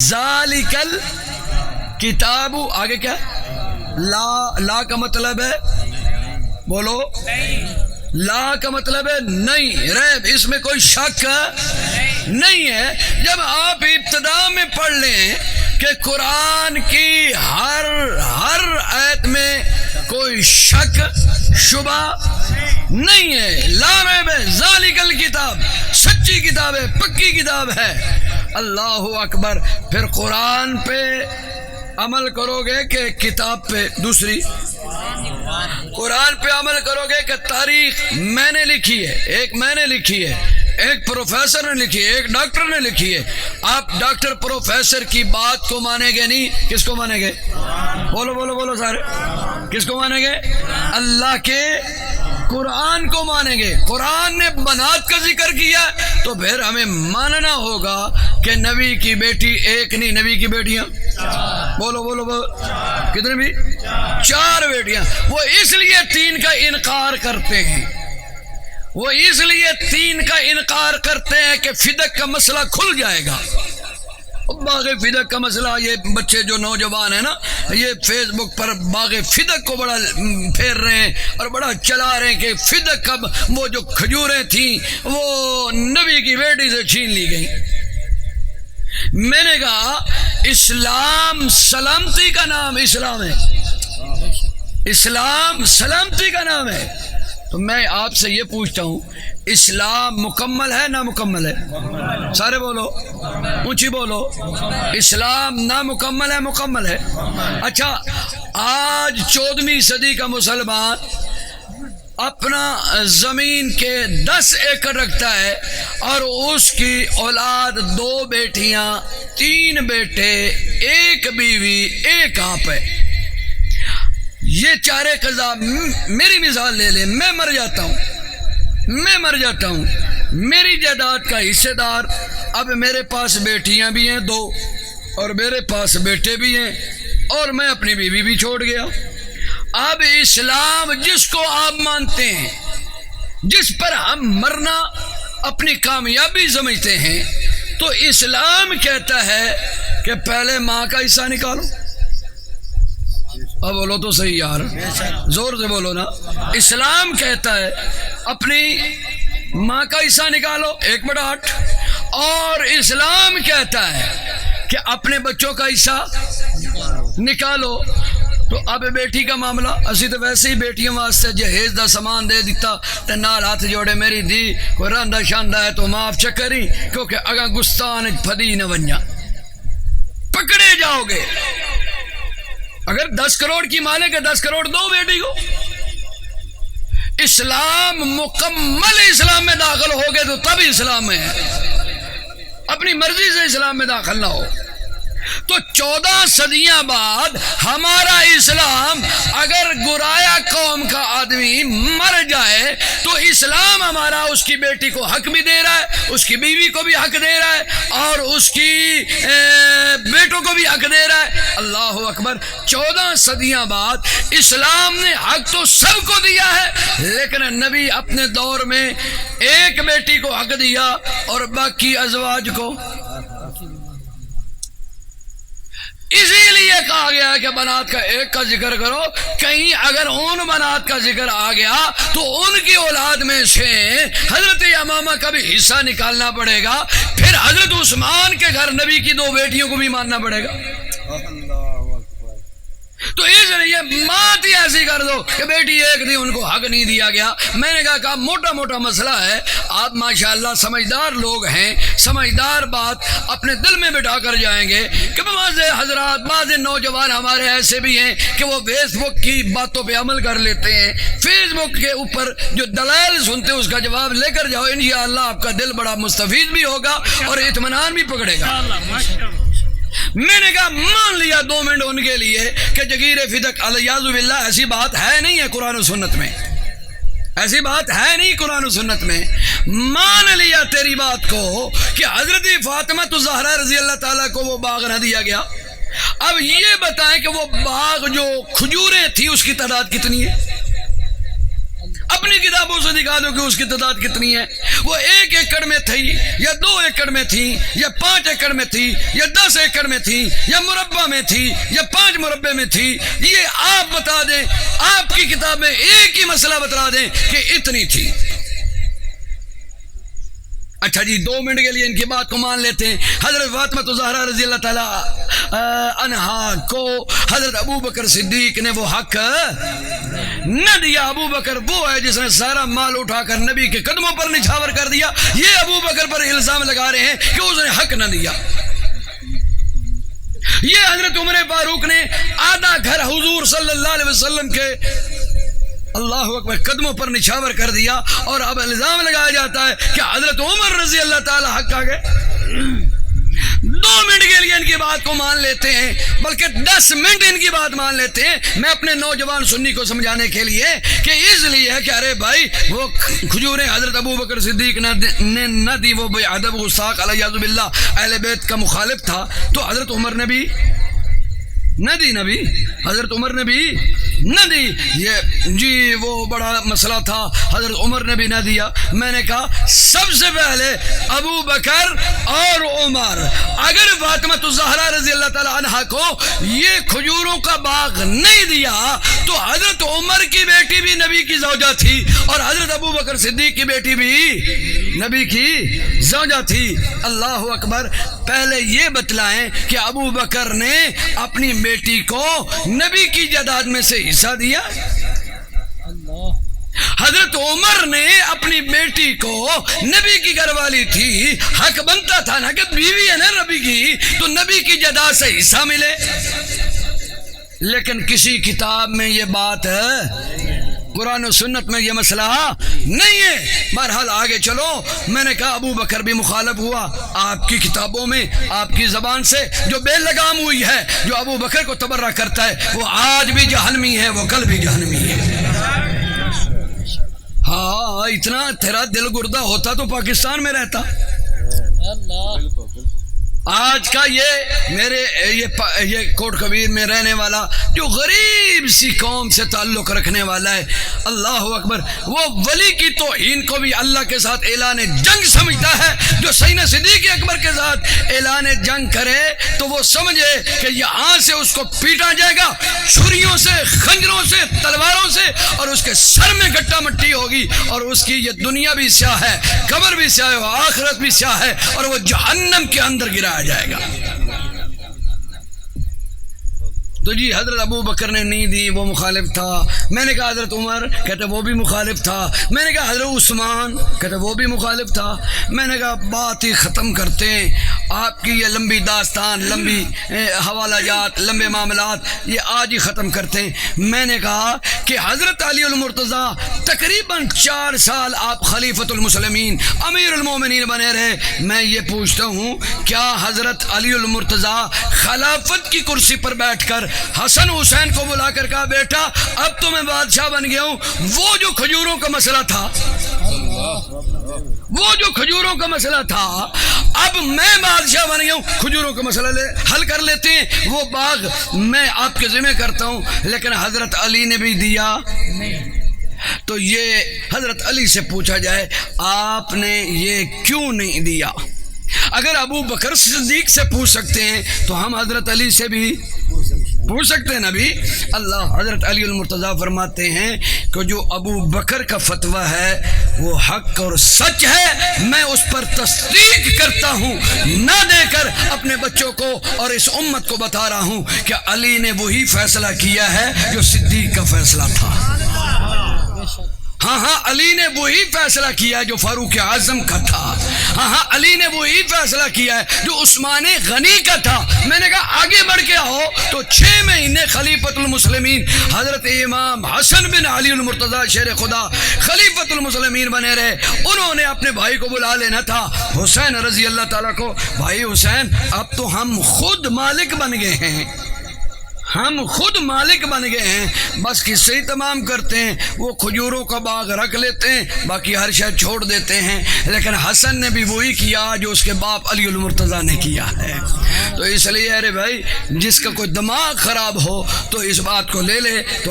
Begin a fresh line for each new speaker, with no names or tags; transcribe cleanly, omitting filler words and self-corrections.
ذالکل کتاب، آگے کیا؟ لا کا مطلب ہے، بولو، لا کا مطلب ہے نہیں، ریب، اس میں کوئی شک نہیں ہے۔ جب آپ ابتدا میں پڑھ لیں کہ قرآن کی ہر آیت میں کوئی شک شبہ نہیں ہے، لا ریب ہے، ذالکل کتاب سچی کتاب ہے، پکی کتاب ہے، اللہ اکبر۔ پھر قرآن پہ عمل کرو گے کہ کتاب پہ؟ دوسری، قرآن پہ عمل کرو گے کہ تاریخ میں نے لکھی ہے، ایک میں نے لکھی ہے، ایک پروفیسر نے لکھی ہے، ایک ڈاکٹر نے لکھی ہے۔ آپ ڈاکٹر پروفیسر کی بات کو مانیں گے نہیں، کس کو مانیں گے؟ بولو بولو بولو سارے، کس کو مانیں گے؟ اللہ کے قرآن کو مانیں گے۔ قرآن نے بنات کا ذکر کیا تو پھر ہمیں ماننا ہوگا کہ نبی کی بیٹی ایک نہیں، نبی کی بیٹیاں، بولو بولو بولو، کتنے بھی؟ 4 بیٹیاں۔ وہ اس لیے 3 کا انکار کرتے ہیں، وہ اس لیے 3 کا انکار کرتے ہیں کہ فدق کا مسئلہ کھل جائے گا۔ باغ فدق کا مسئلہ، یہ بچے جو نوجوان ہیں نا، یہ فیس بک پر باغ فدق کو بڑا پھیر رہے ہیں اور بڑا چلا رہے ہیں کہ فدق کا وہ جو کھجوریں تھیں وہ نبی کی بیٹی سے چھین لی گئیں۔ میں نے کہا اسلام سلامتی کا نام، اسلام ہے، اسلام سلامتی کا نام ہے۔ تو میں آپ سے یہ پوچھتا ہوں، اسلام مکمل ہے نامکمل ہے؟ سارے بولو، اونچی بولو، اسلام نامکمل ہے مکمل ہے؟ اچھا، آج 14ویں صدی کا مسلمان اپنا زمین کے 10 ایکڑ رکھتا ہے اور اس کی اولاد 2 بیٹیاں 3 بیٹے 1 بیوی 1 آپ ہے۔ یہ چارے قضا، میری مثال لے لیں، میں مر جاتا ہوں، میری جائیداد کا حصے دار، اب میرے پاس بیٹیاں بھی ہیں 2 اور میرے پاس بیٹے بھی ہیں اور میں اپنی بیوی بھی چھوڑ گیا۔ اب اسلام جس کو آپ مانتے ہیں، جس پر ہم مرنا اپنی کامیابی سمجھتے ہیں، تو اسلام کہتا ہے کہ پہلے ماں کا حصہ نکالو۔ اب بولو تو صحیح یار، زور سے بولو نا۔ اسلام کہتا ہے اپنی ماں کا حصہ نکالو 1/8، اور اسلام کہتا ہے کہ اپنے بچوں کا حصہ نکالو۔ تو اب بیٹی کا معاملہ، اسی تو ویسے ہی بیٹیوں واسطے جہیز دا سامان دے دیتا تے نال ہاتھ جوڑے، میری دی کوئی راندہ شاندہ ہے تو معاف چکری، کیونکہ اگاں گستان پھدی نہ ونجا، پکڑے جاؤ گے۔ اگر 10 کروڑ کی مالک ہے 10 کروڑ دو بیٹی کو۔ اسلام مکمل اسلام میں داخل ہو گئے تو تب اسلام میں ہے، اپنی مرضی سے اسلام میں داخل نہ ہو۔ تو 14 صدیاں بعد ہمارا اسلام، اگر گرایا قوم کا آدمی مر جائے تو اسلام ہمارا اس کی بیٹی کو حق بھی دے رہا ہے، اس کی بیوی کو بھی حق دے رہا ہے، اور اس کی بیٹوں کو بھی حق دے رہا ہے۔ اللہ اکبر۔ 14 صدیاں بعد اسلام نے حق تو سب کو دیا ہے، لیکن نبی اپنے دور میں ایک بیٹی کو حق دیا اور باقی ازواج کو۔ اسی لیے کہا گیا ہے کہ بنات کا ایک کا ذکر کرو، کہیں اگر ان بنات کا ذکر آ گیا تو ان کی اولاد میں سے حضرت یمامہ کا بھی حصہ نکالنا پڑے گا، پھر حضرت عثمان کے گھر نبی کی 2 بیٹیوں کو بھی ماننا پڑے گا۔ تو اس لیے مات ہی ایسی کر دو کہ بیٹی ایک تھی ان کو حق نہیں دیا گیا۔ میں نے کہا موٹا موٹا مسئلہ ہے، آپ ماشاءاللہ سمجھدار لوگ ہیں، سمجھدار بات اپنے دل میں بٹھا کر جائیں گے کہ بعض حضرات، بعض نوجوان ہمارے ایسے بھی ہیں کہ وہ فیس بک کی باتوں پہ عمل کر لیتے ہیں، فیس بک کے اوپر جو دلائل سنتے ہیں اس کا جواب لے کر جاؤ، انشاءاللہ آپ کا دل بڑا مستفید بھی ہوگا اور اطمینان بھی پکڑے گا۔ میں نے کہا مان لیا 2 منٹ ان کے لیے کہ جگیر فدق الیاذ باللہ ایسی بات ہے نہیں ہے قرآن و سنت میں، ایسی بات ہے نہیں قرآن و سنت میں۔ مان لیا تیری بات کو کہ حضرت فاطمہ الزہرا رضی اللہ تعالیٰ کو وہ باغ نہ دیا گیا۔ اب یہ بتائیں کہ وہ باغ جو کھجوریں تھی اس کی تعداد کتنی ہے؟ اپنی کتابوں سے دکھا دو کہ اس کی تعداد کتنی ہے۔ وہ 1 एकड़ में थी या 2 एकड़ में थी या 5 एकड़ में थी या 10 एकड़ में थी या मुरब्बा में थी या 5 मुरब्बे में थी, ये आप बता दें, आपकी किताब में एक ही मसला बता दें कि इतनी थी। अच्छा जी, 2 मिनट के लिए इनकी बात को मान लेते हैं। हजरत फातिमा ज़हरा रज़ी अल्लाह ताला अन्हा को हजरत अबू बकर सिद्दीक ने वो हक न दिया। अबू बकर वो है जिसने सारा माल उठाकर नबी के कदमों पर निछावर कर दिया। ये अबू बकर पर इल्जाम लगा रहे हैं कि उसने हक न दिया। ये हजरत उमर फारूक ने आधा घर हुजूर सल्लल्लाहु अलैहि वसल्लम के अल्लाह अकबर कदमों पर निछावर कर दिया, और अब इल्जाम लगाया जाता है कि हजरत उमर रजी अल्लाह ताला हक आ गए। 2 मिनट के लिए इनकी बात को मान लेते हैं, बल्कि 10 मिनट इनकी बात मान लेते हैं, मैं अपने नौजवान सुन्नी को समझाने के लिए कि इसलिए है कि अरे भाई वो खजूरें हजरत अबू बकर सिद्दीक ने न दी, वो बेअदब गुस्ताख अलैहिस्सलाम अहले बैत का मुखालिफ था, तो हजरत उमर ने भी न दी, नबी हजरत उमर ने भी न दी। ये जी वो बड़ा मसला था, हजरत उमर ने भी न दिया। मैंने कहा सबसे पहले अबू बकर और उमर, अगर फातिमा ज़हरा रज़ी अल्लाह ताला अन्हा को ये खजूरों का बाग नहीं दिया तो हजरत उमर की बेटी भी नबी की ज़ौजा थी और हजरत अबू बकर सिद्दीक की बेटी भी नबी की ज़ौजा थी। अल्लाह अकबर। पहले ये बतलाएं कि अबू बकर ने अपनी बेटी को नबी की जायदाद में से हिस्सा दिया। हजरत उमर ने अपनी बेटी को, नबी की घरवाली थी, हक बनता था ना कि बीवी है ना नबी की, तो नबी की जायदाद से हिस्सा मिले। लेकिन किसी किताब में ये बात है, कुरान और सुन्नत में ये मसला नहीं है। बहरहाल आगे चलो। मैंने कहा अबू बकर भी मुखालिफ हुआ। आपकी किताबों में आपकी जबान से जो बेलगाम हुई है, जो अबू बकर को तबर्रा करता है, वो आज भी जहन्नमी है, वो कल भी जहन्नमी है। हाँ, इतना तेरा दिल गुर्दा होता तो पाकिस्तान में रहता। आज का ये कोट कबीर में रहने वाला जो गरीब सी कौम से ताल्लुक़ रखने वाला है, अल्लाह अकबर, वो वली की तौहीन को भी अल्लाह के साथ ऐलान जंग समझता है। जो सैयदना सिद्दीक़ अकबर के साथ ऐलान जंग करे तो वो समझे कि यहाँ से उसको पीटा जाएगा छुरियों से, खंजरों से, तलवारों से, और उसके सर में गट्टा मट्टी होगी, और उसकी ये दुनिया भी स्याह है, कब्र भी स्याह है, आखिरत भी स्याह है, और वो जहन्नम के अंदर गिराया जाएगा। तो जी हजरत अबू बकर ने नहीं दी, वो मुखालिफ था। मैंने कहा हजरत उमर, कहते वो भी मुखालिफ था। मैंने कहा हजरत उस्मान, कहते वो भी मुखालिफ था। मैंने कहा बात ही ख़त्म करते हैं। आपकी ये लंबी दास्तान, लंबी हवाला जात, लंबे मामलात, ये आज ही ख़त्म करते हैं। मैंने कहा कि हज़रत अली अल मुर्तज़ा तकरीबन 4 साल आप खलीफतुल मुस्लिमीन, अमीरुल मोमिनीन बने रहे। मैं ये पूछता हूँ, क्या हज़रत अली अल मुर्तज़ा खिलाफत की कुर्सी पर बैठकर हसन हुसैन को बुलाकर कहा, बेटा अब तो मैं बादशाह बन गया हूँ, वो जो खजूरों का मसला था, वो जो खजूरों का मसला था, अब मैं बादशाह बन गया हूँ, खजूरों का मसला हल कर लेते हैं, वो बाग मैं आपके ज़िम्मे करता हूँ। लेकिन हजरत अली ने भी दिया नहीं। तो ये हजरत अली से पूछा जाए, आपने ये क्यों नहीं दिया? अगर अबू बकर सिद्दीक से पूछ सकते हैं तो हम हजरत अली से भी पूछ सकते हैं। नबी अल्लाह हजरत अली अल मुर्तज़ा फरमाते हैं कि जो अबू बकर का फतवा है वो हक और सच है, मैं उस पर तस्दीक करता हूँ, ना देकर अपने बच्चों को और इस उम्मत को बता रहा हूँ कि अली ने वही फैसला किया है जो सिद्दीक का फैसला था। हाँ, अली ने वही फैसला किया जो फारूक आजम का था। हाँ, अली ने वही फैसला किया है जो उस्मान गनी का था। मैंने कहा आगे बढ़ के आओ तो 6 महीने खलीफतुल मुस्लिमीन हजरत इमाम हसन बिन अली अल मुर्तज़ा शेर खुदा खलीफतुल मुस्लिमीन बने रहे। उन्होंने अपने भाई को बुला लेना था, हुसैन रजी अल्लाह ताला को, भाई हुसैन अब तो हम खुद मालिक बन गए हैं, हम खुद मालिक बन गए हैं, बस किस्से ही तमाम करते हैं, वो खजूरों का बाग रख लेते हैं, बाकी हर शय छोड़ देते हैं। लेकिन हसन ने भी वही किया जो उसके बाप अली अल मुर्तज़ा ने किया है। तो इसलिए अरे भाई, जिसका कोई दिमाग ख़राब हो तो इस बात को ले ले। तो